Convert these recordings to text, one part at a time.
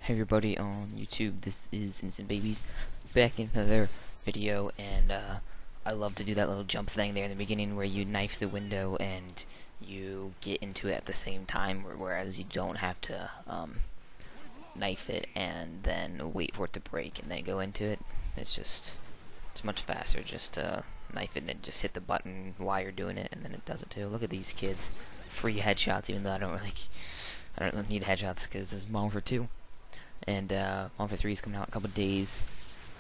Hey everybody on YouTube, this is inocentbabyz back in another video, and I love to do that little jump thing there in the beginning where you knife the window and you get into it at the same time, whereas you don't have to knife it and then wait for it to break and then go into it. It's much faster just to knife it and then just hit the button while you're doing it, and then it does it too. Look at these kids, free headshots, even though I don't really need headshots because this is Modern Warfare 2. And Modern Warfare 3 is coming out in a couple of days.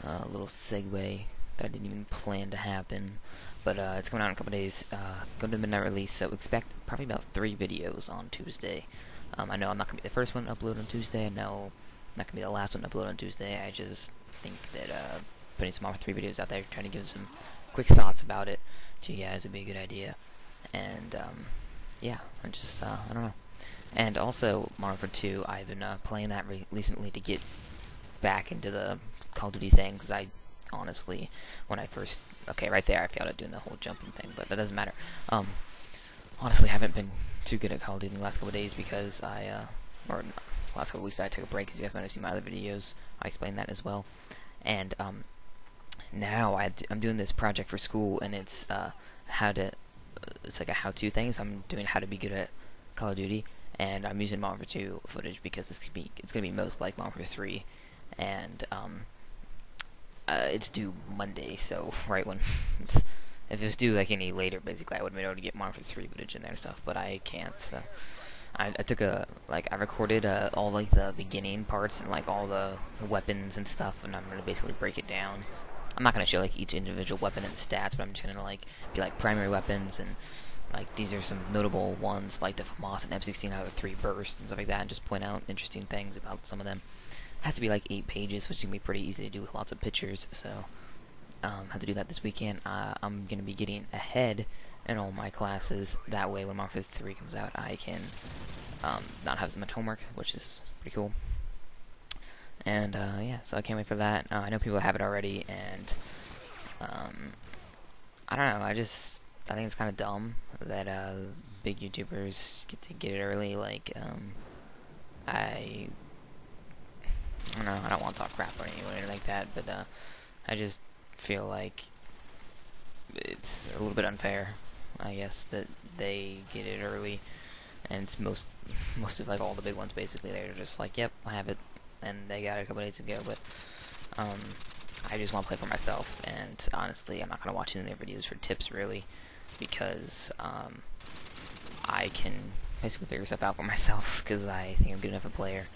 A little segue that I didn't even plan to happen, but it's coming out in a couple of days. Go to the midnight release, so expect probably about 3 videos on Tuesday. I know I'm not gonna be the first one to upload on Tuesday. I know I'm not gonna be the last one to upload on Tuesday. I just think that putting some Modern Warfare 3 videos out there, trying to give some quick thoughts about it to you guys would be a good idea. And yeah, I don't know. And also, Modern Warfare 2, I've been playing that recently to get back into the Call of Duty thing, because I honestly, when I first... Okay, right there, I failed at doing the whole jumping thing, but that doesn't matter. Honestly, I haven't been too good at Call of Duty in the last couple of days, because or last couple of weeks I took a break, because you guys might have seen my other videos. I explained that as well. And now I'm doing this project for school, and it's it's like a how-to thing, so I'm doing how to be good at Call of Duty. And I'm using Modern Warfare 2 footage because it's gonna be most like Modern Warfare 3, and it's due Monday. So right when if it was due like any later, basically I would have been able to get Modern Warfare 3 footage in there and stuff, but I can't. So I took I recorded all like the beginning parts and like all the weapons and stuff, and I'm gonna basically break it down. I'm not gonna show like each individual weapon and the stats, but I'm just gonna like be like primary weapons, and like these are some notable ones, like the FAMAS and M16 out of 3 bursts and stuff like that, and just point out interesting things about some of them. It has to be like 8 pages, which is gonna be pretty easy to do with lots of pictures. So have to do that this weekend. I'm gonna be getting ahead in all my classes. That way, when Modern Warfare 3 comes out, I can not have as much homework, which is pretty cool. And yeah, so I can't wait for that. I know people have it already, and I don't know. I think it's kind of dumb that big YouTubers get to get it early. Like, I don't know. I don't want to talk crap or anything like that, but I just feel like it's a little bit unfair, I guess, that they get it early, and it's most of like all the big ones basically. They're just like, yep, I have it, and they got it a couple days ago. But I just want to play for myself, and honestly, I'm not gonna watch any of their videos for tips really, because I can basically figure stuff out for myself, because I think I'm good enough a player.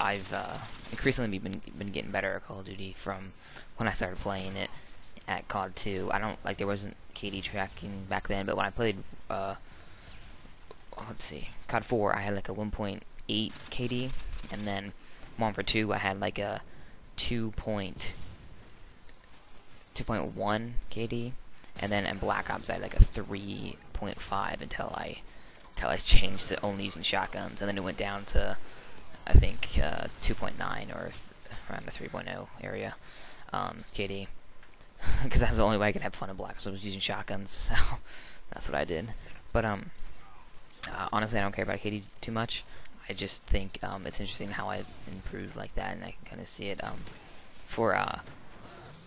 I've increasingly been getting better at Call of Duty from when I started playing it at COD 2. I don't like there wasn't KD tracking back then, but when I played let's see, COD 4, I had like a 1.8 KD, and then Modern Warfare 2 I had like a 2.1 KD, and then in Black Ops I had like a 3.5 until I changed to only using shotguns, and then it went down to I think 2.9 or around the 3.0 area KD, because that's the only way I could have fun in Black Ops. So I was using shotguns, so that's what I did. But honestly, I don't care about KD too much. I just think it's interesting how I improved like that, and I can kind of see it. For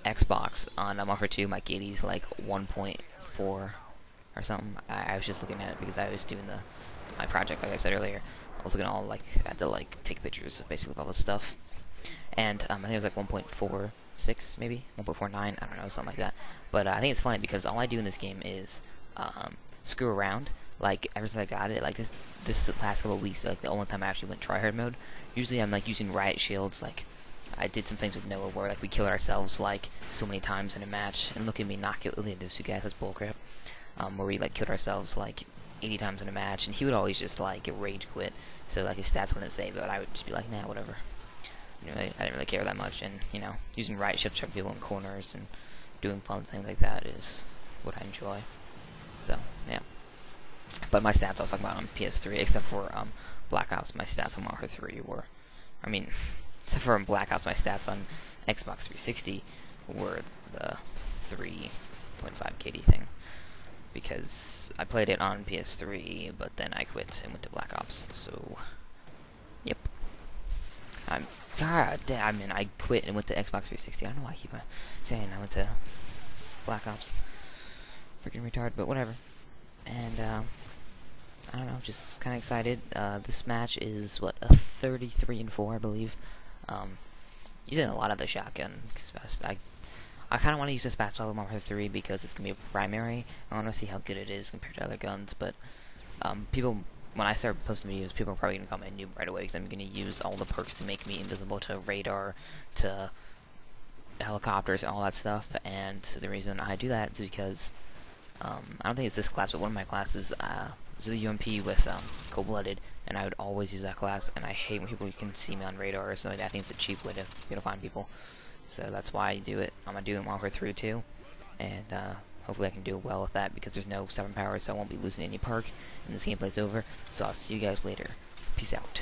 Xbox on Modern Warfare 2, my KD's like 1.4 or something. I was just looking at it because I was doing my project, like I said earlier. I was looking at all I had to like take pictures of basically all this stuff, and I think it was like 1.46 maybe 1.49. I don't know, something like that. But I think it's funny because all I do in this game is screw around. Like ever since I got it, like this past couple of weeks, like the only time I actually went tryhard mode. Usually I'm like using riot shields. Like I did some things with Noah where like we killed ourselves like so many times in a match, and look at me not kill those 2 guys. That's bullcrap. Where we like killed ourselves like 80 times in a match, and he would always just like rage quit, so like his stats wouldn't save, but I would just be like, nah, whatever. You know, I didn't really care that much, and you know, using riot shield to trap people in corners and doing fun things like that is what I enjoy. So yeah. But my stats I was talking about on PS3, except for Black Ops, my stats on Modern Warfare 3 were, I mean, except for Black Ops, my stats on Xbox 360 were the 3.5 KD thing. because I played it on PS3, but then I quit and went to Black Ops. So, yeah. God damn, I mean, I quit and went to Xbox 360. I don't know why I keep saying I went to Black Ops. Freaking retarded, but whatever. And, I don't know, just kind of excited. This match is, what, a 33-4, I believe. Using a lot of the shotgun. I kind of want to use this Batch Level Mark 3 because it's going to be a primary. I want to see how good it is compared to other guns, but people, when I start posting videos, people are probably going to call me a noob right away because I'm going to use all the perks to make me invisible to radar, to helicopters, and all that stuff. And the reason I do that is because I don't think it's this class, but one of my classes is a UMP with Cold-Blooded, and I would always use that class, and I hate when people can see me on radar or something like that. I think it's a cheap way to find people. So that's why I do it. I'm going to do it Mark 3 too, and hopefully I can do well with that because there's no 7 power, so I won't be losing any perk, and this gameplay's over. So I'll see you guys later. Peace out.